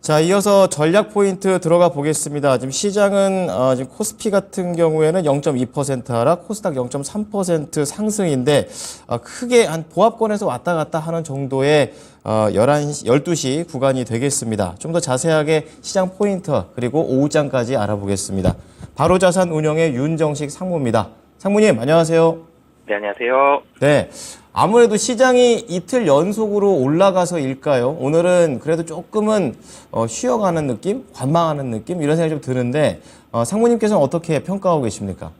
자, 이어서 전략 포인트 들어가 보겠습니다. 지금 시장은 지금 코스피 같은 경우에는 0.2% 하락, 코스닥 0.3% 상승인데 크게 한 보합권에서 왔다 갔다 하는 정도의 12시 구간이 되겠습니다. 좀 더 자세하게 시장 포인트 그리고 오후장까지 알아보겠습니다. 바로자산운용의 윤정식 상무입니다. 상무님, 안녕하세요. 네, 안녕하세요. 네. 아무래도 시장이 이틀 연속으로 올라가서일까요? 오늘은 그래도 조금은 쉬어가는 느낌? 관망하는 느낌? 이런 생각이 좀 드는데 상무님께서는 어떻게 평가하고 계십니까?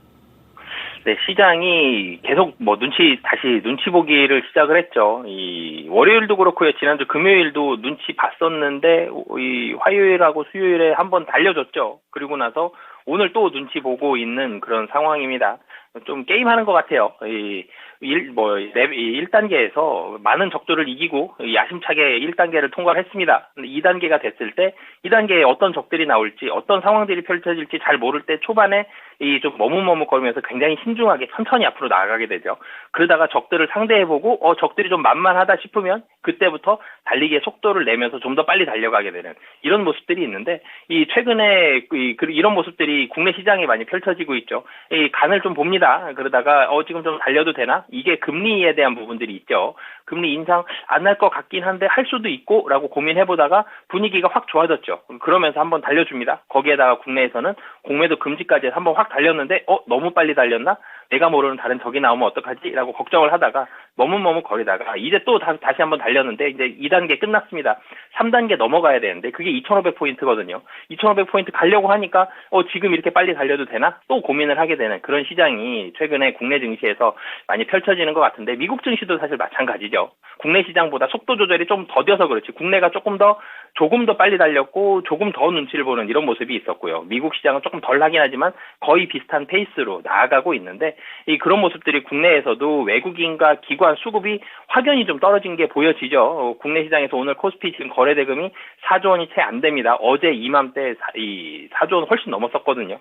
네, 시장이 계속 다시 눈치 보기를 시작을 했죠. 이 월요일도 그렇고요. 지난주 금요일도 눈치 봤었는데 이 화요일하고 수요일에 한번 달려줬죠. 그리고 나서 오늘 또 눈치 보고 있는 그런 상황입니다. 좀 게임하는 것 같아요. 1단계에서 많은 적들을 이기고 야심차게 1단계를 통과를 했습니다. 근데 2단계가 됐을 때 2단계에 어떤 적들이 나올지 어떤 상황들이 펼쳐질지 잘 모를 때 초반에 좀 머뭇머뭇거리면서 굉장히 신중하게 천천히 앞으로 나아가게 되죠. 그러다가 적들을 상대해보고 적들이 좀 만만하다 싶으면 그때부터 달리기의 속도를 내면서 좀 더 빨리 달려가게 되는 이런 모습들이 있는데 최근에 이런 모습들이 국내 시장에 많이 펼쳐지고 있죠. 간을 좀 봅니다. 그러다가 지금 좀 달려도 되나? 이게 금리에 대한 부분들이 있죠. 금리 인상 안 할 것 같긴 한데 할 수도 있고 라고 고민해보다가 분위기가 확 좋아졌죠. 그러면서 한번 달려줍니다. 거기에다가 국내에서는 공매도 금지까지 한번 확 달렸는데 너무 빨리 달렸나? 내가 모르는 다른 적이 나오면 어떡하지? 라고 걱정을 하다가 머뭇머뭇거리다가 이제 또 다시 한번 달렸는데 이제 2단계 끝났습니다. 3단계 넘어가야 되는데 그게 2,500포인트거든요. 2,500포인트 가려고 하니까 지금 이렇게 빨리 달려도 되나? 또 고민을 하게 되는 그런 시장이 최근에 국내 증시에서 많이 펼쳐지는 것 같은데 미국 증시도 사실 마찬가지죠. 국내 시장보다 속도 조절이 좀 더뎌서 그렇지 국내가 조금 더 빨리 달렸고 조금 더 눈치를 보는 이런 모습이 있었고요. 미국 시장은 조금 덜 하긴 하지만 거의 비슷한 페이스로 나아가고 있는데 그런 모습들이 국내에서도 외국인과 기관 수급이 확연히 좀 떨어진 게 보여지죠. 국내 시장에서 오늘 코스피 지금 거래 대금이 4조 원이 채 안 됩니다. 어제 이맘때 4조 원 훨씬 넘었었거든요.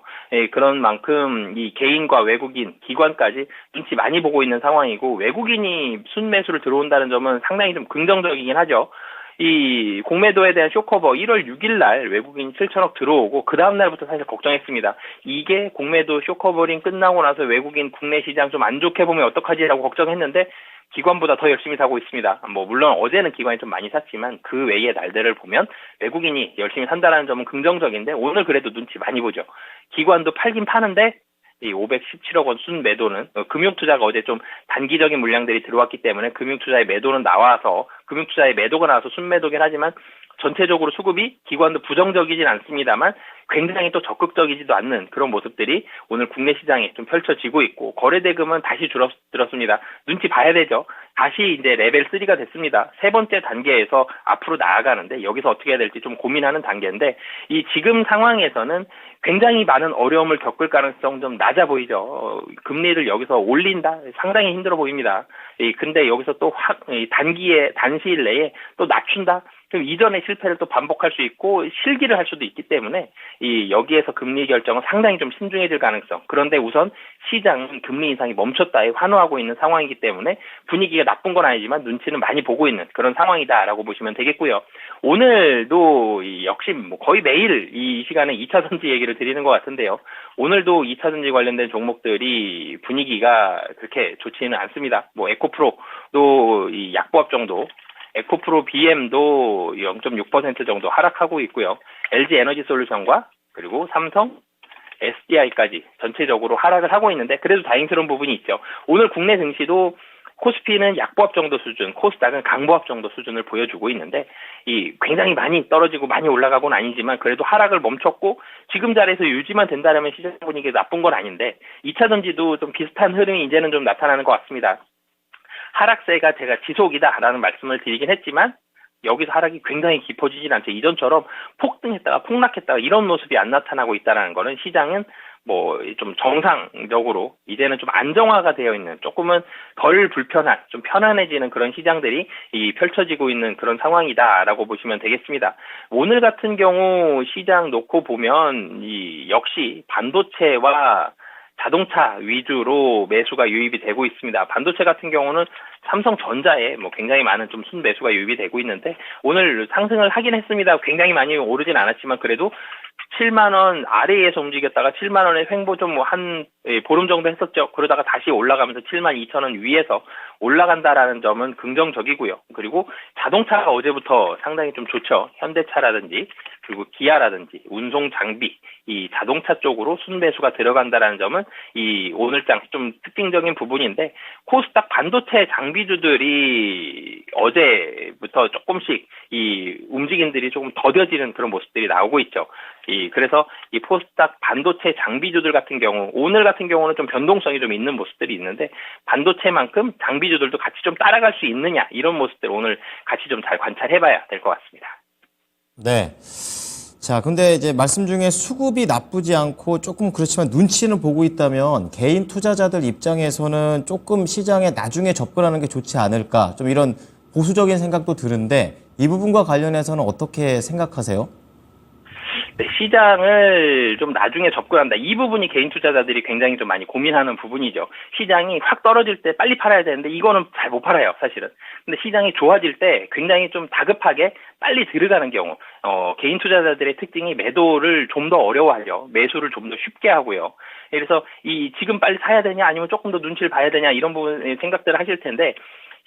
그런 만큼 이 개인과 외국인, 기관까지 눈치 많이 보고 있는 상황이고 외국인이 순매수를 들어온다는 점은 상당히 좀 긍정적이긴 하죠. 이 공매도에 대한 쇼커버 1월 6일 날 외국인 7천억 들어오고 그 다음 날부터 사실 걱정했습니다. 이게 공매도 쇼커버링 끝나고 나서 외국인 국내 시장 좀 안 좋게 보면 어떡하지라고 걱정했는데 기관보다 더 열심히 사고 있습니다. 물론 어제는 기관이 좀 많이 샀지만 그 외의 날들을 보면 외국인이 열심히 산다는 점은 긍정적인데 오늘 그래도 눈치 많이 보죠. 기관도 팔긴 파는데 이 517억 원 순매도는 금융투자가 어제 좀 단기적인 물량들이 들어왔기 때문에 금융투자의 매도는 나와서 금융투자의 매도가 나와서 순매도긴 하지만 전체적으로 수급이 기관도 부정적이진 않습니다만 굉장히 또 적극적이지도 않는 그런 모습들이 오늘 국내 시장에 좀 펼쳐지고 있고 거래 대금은 다시 줄었습니다. 눈치 봐야 되죠. 다시 이제 레벨 3가 됐습니다. 세 번째 단계에서 앞으로 나아가는데 여기서 어떻게 해야 될지 좀 고민하는 단계인데 이 지금 상황에서는 굉장히 많은 어려움을 겪을 가능성 좀 낮아 보이죠. 금리를 여기서 올린다? 상당히 힘들어 보입니다. 근데 여기서 또 단시일 내에 또 낮춘다? 그럼 이전의 실패를 또 반복할 수 있고 실기를 할 수도 있기 때문에 여기에서 금리 결정은 상당히 좀 신중해질 가능성. 그런데 우선 시장은 금리 인상이 멈췄다에 환호하고 있는 상황이기 때문에 분위기가 나쁜 건 아니지만 눈치는 많이 보고 있는 그런 상황이다라고 보시면 되겠고요. 오늘도 역시 거의 매일 이 시간에 2차 전지 얘기를 드리는 것 같은데요. 오늘도 2차 전지 관련된 종목들이 분위기가 그렇게 좋지는 않습니다. 에코프로도 이 약보합 정도, 에코프로 BM도 0.6% 정도 하락하고 있고요. LG 에너지 솔루션과 그리고 삼성, SDI까지 전체적으로 하락을 하고 있는데 그래도 다행스러운 부분이 있죠. 오늘 국내 증시도 코스피는 약보합 정도 수준, 코스닥은 강보합 정도 수준을 보여주고 있는데 굉장히 많이 떨어지고 많이 올라가고는 아니지만 그래도 하락을 멈췄고 지금 자리에서 유지만 된다면 시장 분위기가 나쁜 건 아닌데 2차 전지도 좀 비슷한 흐름이 이제는 좀 나타나는 것 같습니다. 하락세가 제가 지속이다라는 말씀을 드리긴 했지만 여기서 하락이 굉장히 깊어지진 않죠. 이전처럼 폭등했다가 폭락했다가 이런 모습이 안 나타나고 있다는 거는 시장은 좀 정상적으로 이제는 좀 안정화가 되어 있는 조금은 덜 불편한 좀 편안해지는 그런 시장들이 펼쳐지고 있는 그런 상황이다라고 보시면 되겠습니다. 오늘 같은 경우 시장 놓고 보면 역시 반도체와 자동차 위주로 매수가 유입이 되고 있습니다. 반도체 같은 경우는 삼성전자에 뭐 굉장히 많은 좀 순매수가 유입이 되고 있는데 오늘 상승을 하긴 했습니다. 굉장히 많이 오르진 않았지만 그래도 7만 원 아래에서 움직였다가 7만 원의 횡보 좀 뭐 한 보름 정도 했었죠. 그러다가 다시 올라가면서 7만 2천 원 위에서 올라간다라는 점은 긍정적이고요. 그리고 자동차가 어제부터 상당히 좀 좋죠. 현대차라든지 그리고 기아라든지 운송 장비 이 자동차 쪽으로 순매수가 들어간다라는 점은 이 오늘장 좀 특징적인 부분인데 코스닥 반도체 장비주들이 어제부터 조금씩 이 움직임들이 조금 더뎌지는 그런 모습들이 나오고 있죠. 그래서 이 코스닥 반도체 장비주들 같은 경우 오늘 같은 경우는 좀 변동성이 좀 있는 모습들이 있는데 반도체만큼 장비주들도 같이 좀 따라갈 수 있느냐 이런 모습들 오늘 같이 좀 잘 관찰해봐야 될 것 같습니다. 네. 자, 근데 이제 말씀 중에 수급이 나쁘지 않고 조금 그렇지만 눈치는 보고 있다면 개인 투자자들 입장에서는 조금 시장에 나중에 접근하는 게 좋지 않을까 좀 이런 보수적인 생각도 드는데 이 부분과 관련해서는 어떻게 생각하세요? 네, 시장을 좀 나중에 접근한다. 이 부분이 개인 투자자들이 굉장히 좀 많이 고민하는 부분이죠. 시장이 확 떨어질 때 빨리 팔아야 되는데 이거는 잘 못 팔아요, 사실은. 근데 시장이 좋아질 때 굉장히 좀 다급하게 빨리 들어가는 경우, 개인 투자자들의 특징이 매도를 좀 더 어려워하죠. 매수를 좀 더 쉽게 하고요. 그래서 지금 빨리 사야 되냐 아니면 조금 더 눈치를 봐야 되냐 이런 부분 생각들을 하실 텐데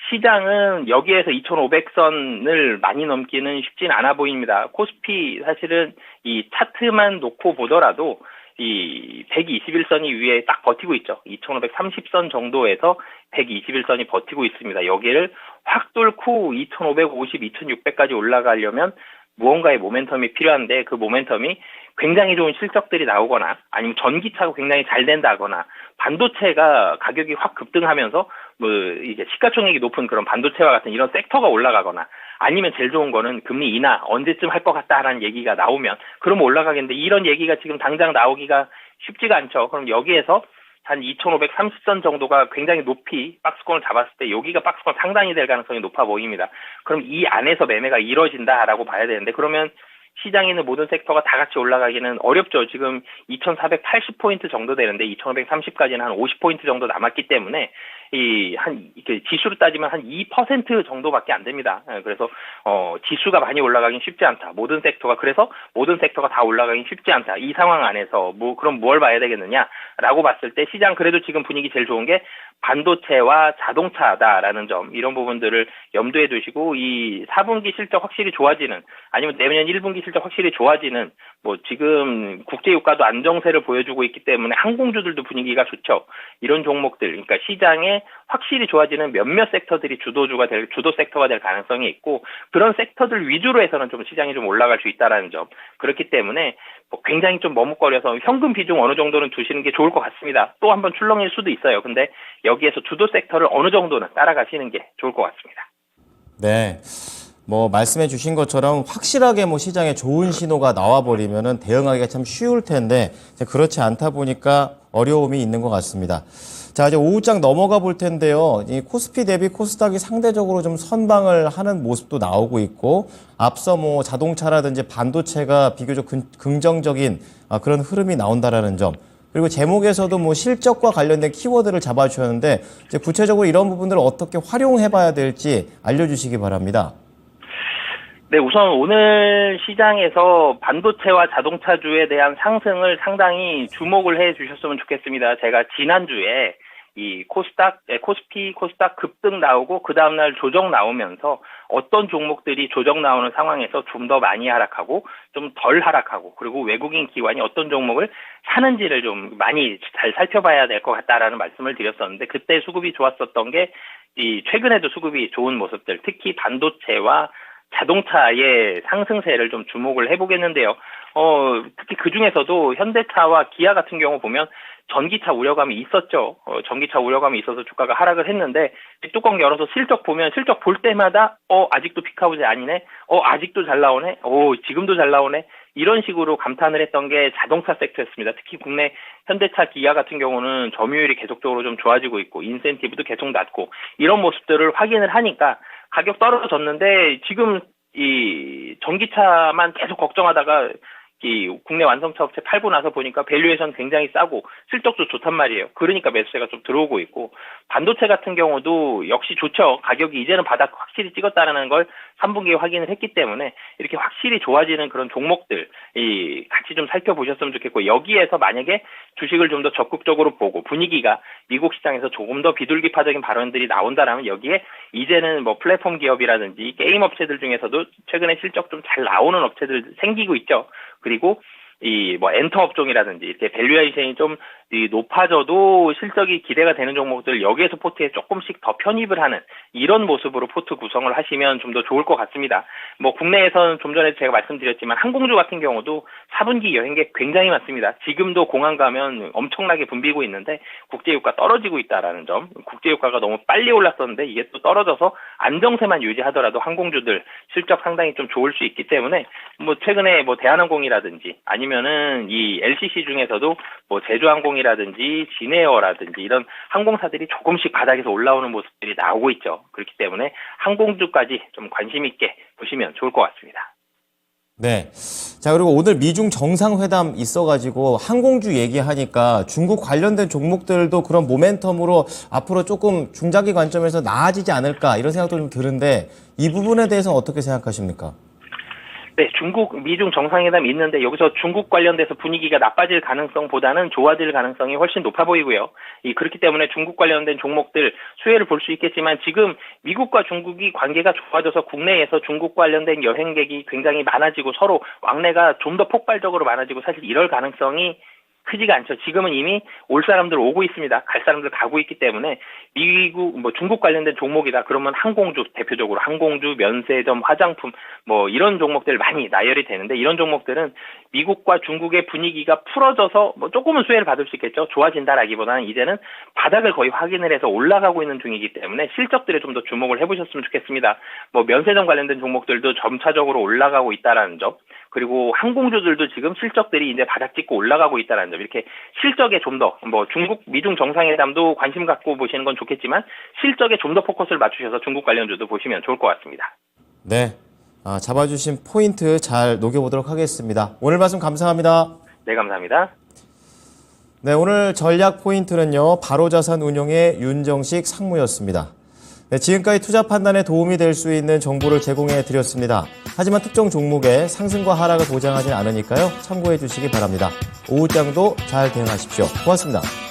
시장은 여기에서 2,500선을 많이 넘기는 쉽진 않아 보입니다. 코스피 사실은 이 차트만 놓고 보더라도 이 121선이 위에 딱 버티고 있죠. 2,530선 정도에서 121선이 버티고 있습니다. 여기를 확 뚫고 2,550, 2,600까지 올라가려면 무언가의 모멘텀이 필요한데 그 모멘텀이 굉장히 좋은 실적들이 나오거나 아니면 전기차가 굉장히 잘 된다거나 반도체가 가격이 확 급등하면서 뭐 이제 시가총액이 높은 그런 반도체와 같은 이런 섹터가 올라가거나 아니면 제일 좋은 거는 금리 인하 언제쯤 할 것 같다라는 얘기가 나오면 그러면 올라가겠는데 이런 얘기가 지금 당장 나오기가 쉽지가 않죠. 그럼 여기에서 한 2,530선 정도가 굉장히 높이 박스권을 잡았을 때 여기가 박스권 상단이 될 가능성이 높아 보입니다. 그럼 이 안에서 매매가 이루어진다라고 봐야 되는데 그러면 시장에 있는 모든 섹터가 다 같이 올라가기는 어렵죠. 지금 2,480포인트 정도 되는데 2,530까지는 한 50포인트 정도 남았기 때문에 지수로 따지면 한 2% 정도밖에 안 됩니다. 그래서 지수가 많이 올라가긴 쉽지 않다. 그래서 모든 섹터가 다 올라가긴 쉽지 않다. 이 상황 안에서 그럼 뭘 봐야 되겠느냐라고 봤을 때 시장 그래도 지금 분위기 제일 좋은 게 반도체와 자동차다라는 점 이런 부분들을 염두에 두시고 이 4분기 실적 확실히 좋아지는 아니면 내년 1분기 실적 확실히 좋아지는 뭐 지금 국제유가도 안정세를 보여주고 있기 때문에 항공주들도 분위기가 좋죠. 이런 종목들 그러니까 시장에 확실히 좋아지는 몇몇 섹터들이 주도 섹터가 될 가능성이 있고 그런 섹터들 위주로 해서는 좀 시장이 좀 올라갈 수 있다라는 점 그렇기 때문에 굉장히 좀 머뭇거려서 현금 비중 어느 정도는 두시는 게 좋을 것 같습니다. 또 한번 출렁일 수도 있어요. 근데 여기에서 주도 섹터를 어느 정도는 따라가시는 게 좋을 것 같습니다. 네. 뭐 말씀해 주신 것처럼 확실하게 뭐 시장에 좋은 신호가 나와버리면은 대응하기가 참 쉬울 텐데 그렇지 않다 보니까 어려움이 있는 것 같습니다. 자, 이제 오후장 넘어가 볼 텐데요. 이 코스피 대비 코스닥이 상대적으로 좀 선방을 하는 모습도 나오고 있고 앞서 뭐 자동차라든지 반도체가 비교적 긍정적인 그런 흐름이 나온다라는 점. 그리고 제목에서도 뭐 실적과 관련된 키워드를 잡아주셨는데 이제 구체적으로 이런 부분들을 어떻게 활용해봐야 될지 알려주시기 바랍니다. 네, 우선 오늘 시장에서 반도체와 자동차주에 대한 상승을 상당히 주목을 해 주셨으면 좋겠습니다. 제가 지난주에 이 코스피, 코스닥 급등 나오고 그 다음날 조정 나오면서 어떤 종목들이 조정 나오는 상황에서 좀 더 많이 하락하고 좀 덜 하락하고 그리고 외국인 기관이 어떤 종목을 사는지를 좀 많이 잘 살펴봐야 될 것 같다라는 말씀을 드렸었는데 그때 수급이 좋았었던 게 최근에도 수급이 좋은 모습들 특히 반도체와 자동차의 상승세를 좀 주목을 해보겠는데요. 특히 그 중에서도 현대차와 기아 같은 경우 보면 전기차 우려감이 있었죠. 전기차 우려감이 있어서 주가가 하락을 했는데 뚜껑 열어서 실적 보면 실적 볼 때마다 아직도 피크아웃이 아니네. 아직도 잘 나오네. 지금도 잘 나오네. 이런 식으로 감탄을 했던 게 자동차 섹터였습니다. 특히 국내 현대차, 기아 같은 경우는 점유율이 계속적으로 좀 좋아지고 있고 인센티브도 계속 낮고 이런 모습들을 확인을 하니까 가격 떨어졌는데 지금 이 전기차만 계속 걱정하다가 이 국내 완성차 업체 팔고 나서 보니까 밸류에이션 굉장히 싸고 실적도 좋단 말이에요. 그러니까 매수세가 좀 들어오고 있고, 반도체 같은 경우도 역시 좋죠. 가격이 이제는 바닥 확실히 찍었다는 걸 3분기에 확인을 했기 때문에 이렇게 확실히 좋아지는 그런 종목들 같이 좀 살펴보셨으면 좋겠고, 여기에서 만약에 주식을 좀 더 적극적으로 보고 분위기가 미국 시장에서 조금 더 비둘기파적인 발언들이 나온다라면, 여기에 이제는 뭐 플랫폼 기업이라든지 게임 업체들 중에서도 최근에 실적 좀 잘 나오는 업체들 생기고 있죠. 그리고 뭐 엔터 업종이라든지 이렇게 밸류에이션이 좀 높아져도 실적이 기대가 되는 종목들, 여기에서 포트에 조금씩 더 편입을 하는 이런 모습으로 포트 구성을 하시면 좀 더 좋을 것 같습니다. 뭐 국내에서는 좀 전에 제가 말씀드렸지만 항공주 같은 경우도 4분기 여행객 굉장히 많습니다. 지금도 공항 가면 엄청나게 붐비고 있는데 국제유가 떨어지고 있다라는 점, 국제유가가 너무 빨리 올랐었는데 이게 또 떨어져서 안정세만 유지하더라도 항공주들 실적 상당히 좀 좋을 수 있기 때문에, 뭐 최근에 뭐 대한항공이라든지 아니면은 이 LCC 중에서도 뭐 제주항공이라든지 진에어라든지 이런 항공사들이 조금씩 바닥에서 올라오는 모습들이 나오고 있죠. 그렇기 때문에 항공주까지 좀 관심 있게 보시면 좋을 것 같습니다. 네. 자, 그리고 오늘 미중 정상회담 있어가지고 항공주 얘기하니까 중국 관련된 종목들도 그런 모멘텀으로 앞으로 조금 중장기 관점에서 나아지지 않을까 이런 생각도 좀 드는데, 이 부분에 대해서는 어떻게 생각하십니까? 네, 미중 정상회담이 있는데 여기서 중국 관련돼서 분위기가 나빠질 가능성보다는 좋아질 가능성이 훨씬 높아 보이고요. 그렇기 때문에 중국 관련된 종목들 수혜를 볼 수 있겠지만, 지금 미국과 중국이 관계가 좋아져서 국내에서 중국 관련된 여행객이 굉장히 많아지고 서로 왕래가 좀 더 폭발적으로 많아지고 사실 이럴 가능성이 크지가 않죠. 지금은 이미 올 사람들 오고 있습니다. 갈 사람들 가고 있기 때문에 중국 관련된 종목이다 그러면 항공주, 대표적으로 항공주, 면세점, 화장품 뭐 이런 종목들 많이 나열이 되는데, 이런 종목들은 미국과 중국의 분위기가 풀어져서 뭐 조금은 수혜를 받을 수 있겠죠. 좋아진다라기보다는 이제는 바닥을 거의 확인을 해서 올라가고 있는 중이기 때문에 실적들에 좀 더 주목을 해보셨으면 좋겠습니다. 뭐 면세점 관련된 종목들도 점차적으로 올라가고 있다라는 점, 그리고 항공주들도 지금 실적들이 이제 바닥 찍고 올라가고 있다는 점, 이렇게 실적에 좀 더 뭐 미중 정상회담도 관심 갖고 보시는 건 좋겠지만 실적에 좀 더 포커스를 맞추셔서 중국 관련주도 보시면 좋을 것 같습니다. 네. 잡아주신 포인트 잘 녹여보도록 하겠습니다. 오늘 말씀 감사합니다. 네, 감사합니다. 네, 오늘 전략 포인트는요, 바로자산 운용의 윤정식 상무였습니다. 네, 지금까지 투자 판단에 도움이 될 수 있는 정보를 제공해 드렸습니다. 하지만 특정 종목의 상승과 하락을 보장하진 않으니까요, 참고해 주시기 바랍니다. 오후장도 잘 대응하십시오. 고맙습니다.